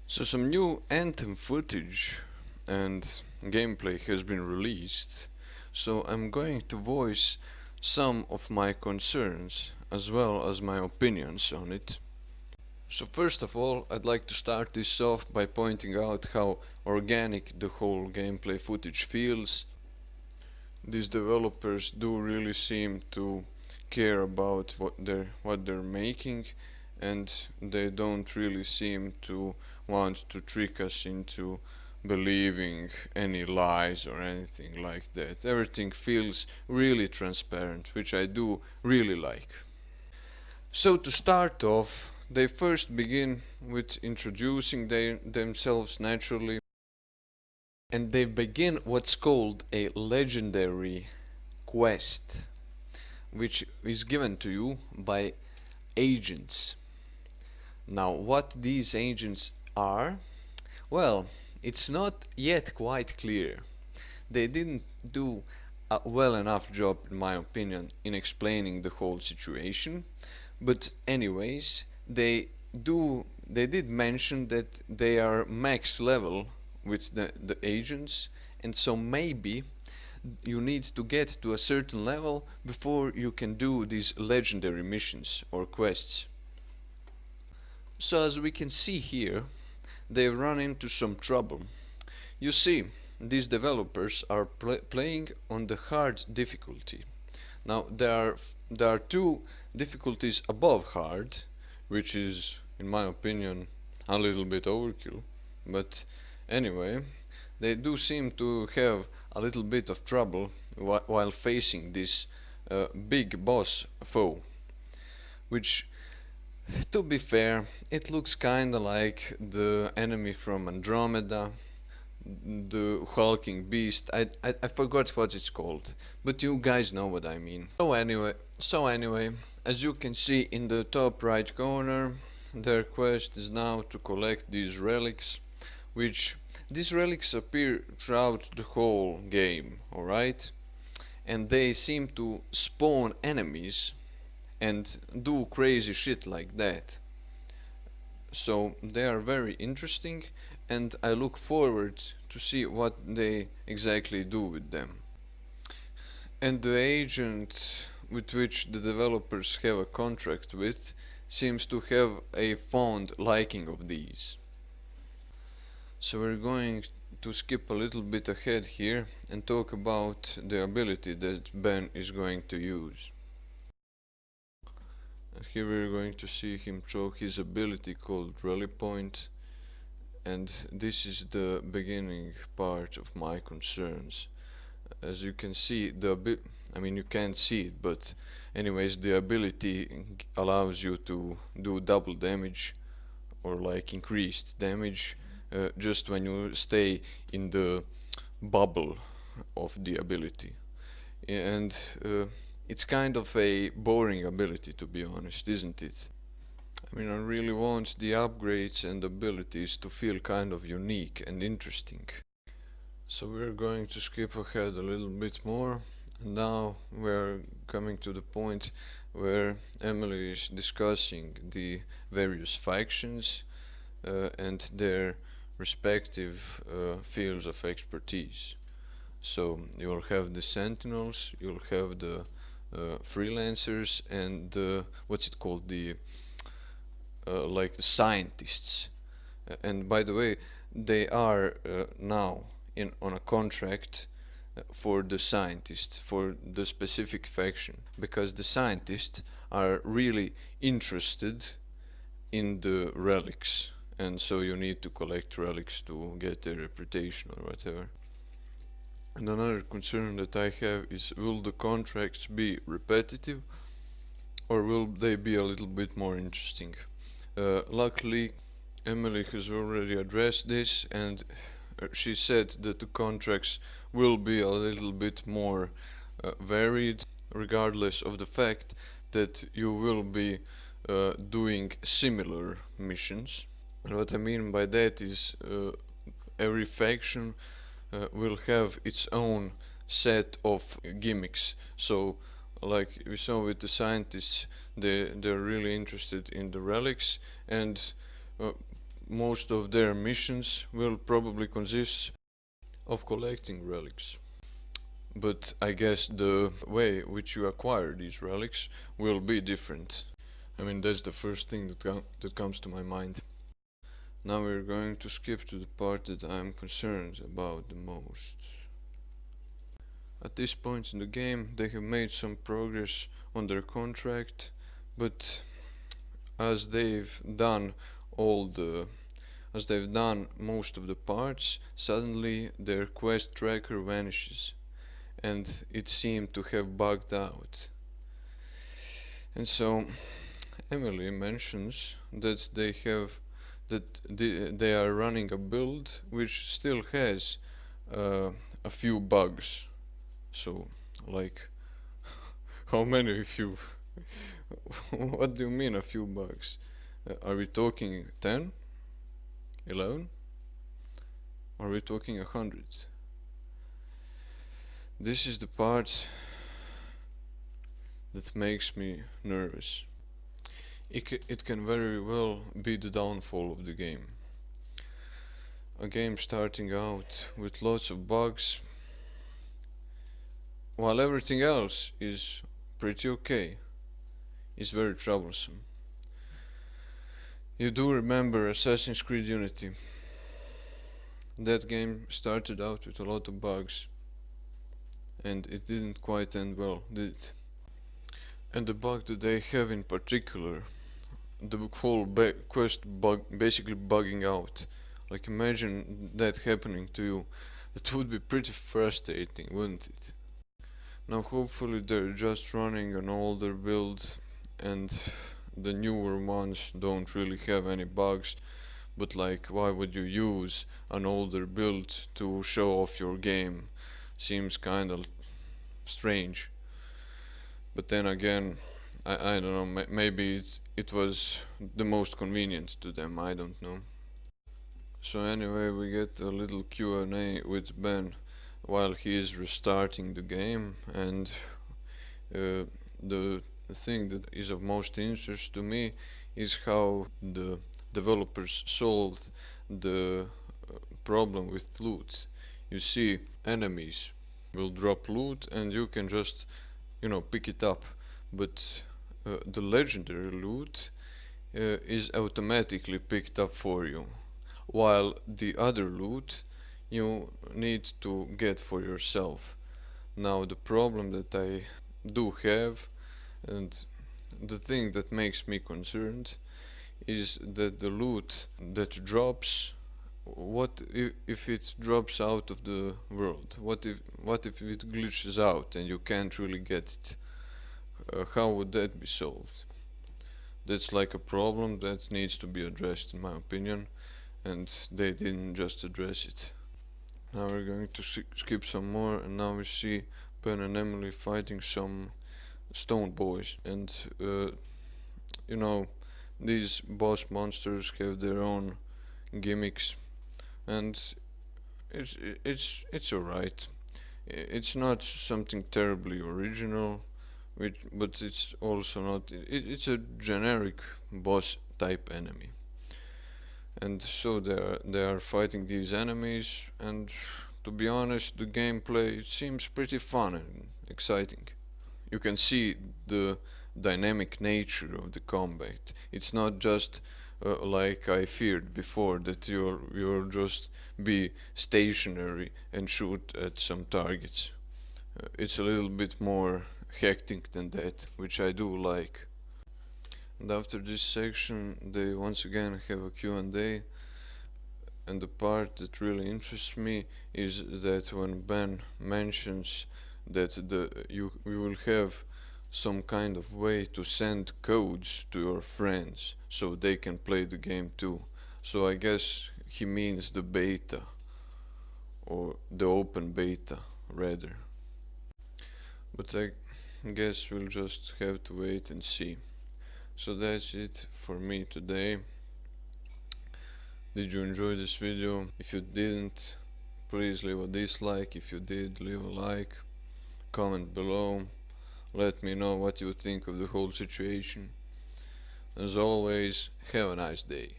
So some new Anthem footage and gameplay has been released, so I'm going to voice some of my concerns as well as my opinions on it. So first of all, I'd like to start this off by pointing out how organic the whole gameplay footage feels. These developers do really seem to care about what they're making, and they don't really seem to want to trick us into believing any lies or anything like that. Everything feels really transparent, which I do really like. So to start off, they first begin with introducing themselves naturally, and they begin what's called a legendary quest, which is given to you by agents. Now, what these agents are? Well, it's not yet quite clear. They didn't do a well enough job, in my opinion, in explaining the whole situation. But anyways, they did mention that they are max level with the agents, and so maybe you need to get to a certain level before you can do these legendary missions or quests. So as we can see here, they've run into some trouble. You see, these developers are playing on the hard difficulty. Now there are two difficulties above hard, which is, in my opinion, a little bit overkill. But anyway, they do seem to have a little bit of trouble while facing this big boss foe, which, to be fair, it looks kinda like the enemy from Andromeda, the hulking beast. I forgot what it's called, but you guys know what I mean. So anyway, as you can see in the top right corner, their quest is now to collect these relics, which these relics appear throughout the whole game, alright? And they seem to spawn enemies and do crazy shit like that. So they are very interesting, and I look forward to see what they exactly do with them. And the agent with which the developers have a contract with seems to have a fond liking of these. So we're going to skip a little bit ahead here and talk about the ability that Ben is going to use. And here we're going to see him show his ability called Rally Point, and this is the beginning part of my concerns. As you can see, you can't see it, but anyways, the ability allows you to do double damage or like increased damage just when you stay in the bubble of the ability. And it's kind of a boring ability, to be honest, isn't it? I really want the upgrades and abilities to feel kind of unique and interesting. So we're going to skip ahead a little bit more, and now we're coming to the point where Emily is discussing the various factions and their respective fields of expertise. So you'll have the Sentinels, you'll have the freelancers, and what's it called, the like the scientists. And by the way, they are now on a contract for the scientists, for the specific faction, because the scientists are really interested in the relics, and so you need to collect relics to get their reputation or whatever. And another concern that I have is, will the contracts be repetitive or will they be a little bit more interesting? Luckily, Emily has already addressed this, and she said that the contracts will be a little bit more varied, regardless of the fact that you will be doing similar missions. And what I mean by that is every faction will have its own set of gimmicks. So like we saw with the scientists, they're really interested in the relics, and most of their missions will probably consist of collecting relics. But I guess the way which you acquire these relics will be different. I mean, that's the first thing that comes to my mind. Now we're going to skip to the part that I'm concerned about the most. At this point in the game, they have made some progress on their contract, but as they've done most of the parts, suddenly their quest tracker vanishes, and it seemed to have bugged out. And so Emily mentions that they are running a build which still has a few bugs. So, like, how many few? What do you mean a few bugs? Are we talking 10? 11? Are we talking 100? This is the part that makes me nervous. It can very well be the downfall of the game. A game starting out with lots of bugs, while everything else is pretty okay, is very troublesome. You do remember Assassin's Creed Unity. That game started out with a lot of bugs, and it didn't quite end well, did it? And the bug that they have in particular, the whole quest bug basically bugging out. Like, imagine that happening to you. That would be pretty frustrating, wouldn't it? Now hopefully they're just running an older build and the newer ones don't really have any bugs, but like, why would you use an older build to show off your game? Seems kinda strange. But then again, I don't know, maybe it was the most convenient to them, I don't know. So anyway, we get a little Q&A with Ben while he is restarting the game, and the thing that is of most interest to me is how the developers solved the problem with loot. You see, enemies will drop loot and you can just, pick it up, but the legendary loot is automatically picked up for you, while the other loot you need to get for yourself. Now the problem that I do have, and the thing that makes me concerned, is that the loot that drops, what if it drops out of the world? What if it glitches out and you can't really get it? How would that be solved? That's like a problem that needs to be addressed, in my opinion, and they didn't just address it. Now we're going to skip some more, and now we see Ben and Emily fighting some stone boys, and these boss monsters have their own gimmicks, and it's alright. It's not something terribly original, but it's also not. It's a generic boss type enemy, and so they are fighting these enemies, and to be honest, the gameplay seems pretty fun and exciting. You can see the dynamic nature of the combat. It's not just like I feared before, that you'll just be stationary and shoot at some targets. It's a little bit more hectic than that, which I do like. And after this section, they once again have a Q&A, and the part that really interests me is that when Ben mentions that you will have some kind of way to send codes to your friends so they can play the game too. So I guess he means the beta, or the open beta rather. But I guess we'll just have to wait and see. So that's it for me today. Did you enjoy this video? If you didn't, please leave a dislike. If you did, leave a like. Comment below. Let me know what you think of the whole situation. As always, have a nice day.